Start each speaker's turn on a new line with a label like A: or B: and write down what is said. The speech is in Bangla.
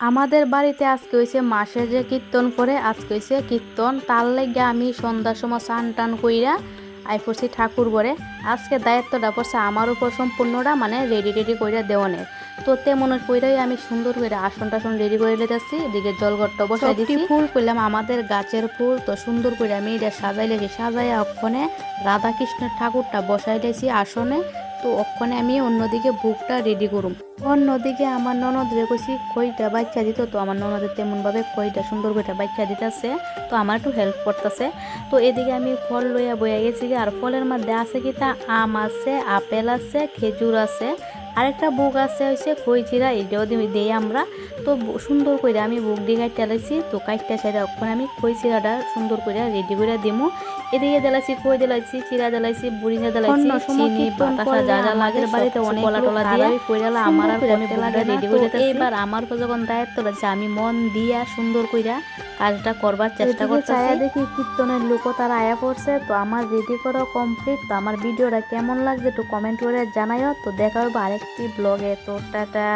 A: আমাদের বাড়িতে আজকে হয়েছে মাসে যে কীর্তন করে, আজকে হয়েছে কীর্তন, তার লাগে আমি সন্ধ্যার সময় স্নান টান কইরা আই পড়ছি ঠাকুর ঘরে। আজকে দায়িত্বটা পড়ছে আমার উপর সম্পূর্ণটা, মানে রেডি রেডি কইরা দেওয়ানের। তো তেমন কইরাই আমি সুন্দর করে আসন টাসন রেডি করে লেতেছি, এদিকে জলঘরটা বসাই দিছি। ফুল কইলাম আমাদের গাছের ফুল, তো সুন্দর করে আমি এটা সাজাই লেছি। সাজাইয়া ওখানে রাধা কৃষ্ণের ঠাকুরটা বসাই লেছি আসনে। তো ওখানে আমি অন্যদিকে বুকটা রেডি করুম। অন্যদিকে আমার ননদরে কইছি কইটা বাচ্চা দিত, তো আমার ননদের তেমনভাবে কইটা সুন্দর কইটা বাচ্চা দিতেছে, তো আমার একটু হেল্প করতেছে। তো এদিকে আমি ফল লইয়া বইয়া গেছি, আর ফলের মধ্যে আছে কি তা আম আছে, আপেল আছে, খেজুর আছে, আরেকটা বুক আছে হয়েছে খই চিরা, এটাও দিই আমরা। তো সুন্দর করে আমি বুক দিয়ে কাটতে লাইছি। তো কাটতে সাইডে ওখানে আমি খই চিরাটা সুন্দর করে রেডি করে দিমু। এদিকে দিলাইছি খই দিলাইছি, চিরা দিলাইছি, বুড়িনা দিলাইছি, চিনি বাতাসা যা যা লাগে বাড়িতে অনেক কলা টলা দিয়ে কইরালা আমার আর আমি বুকটা রেডি করে দিতেছি। এইবার আমার উপর যখন দায়িত্ব লাগছে আমি মন দিয়া সুন্দর কইরা কাজটা করবার চেষ্টা করতেছি। দেখি কীর্তনের লোকও তারা আয়া পড়ছে। তো আমার রেডি করা কমপ্লিট। তো আমার ভিডিওটা কেমন লাগছে একটু কমেন্ট করে জানাইও। তো দেখা হবে আরেকটি ব্লগে। তো টাটা।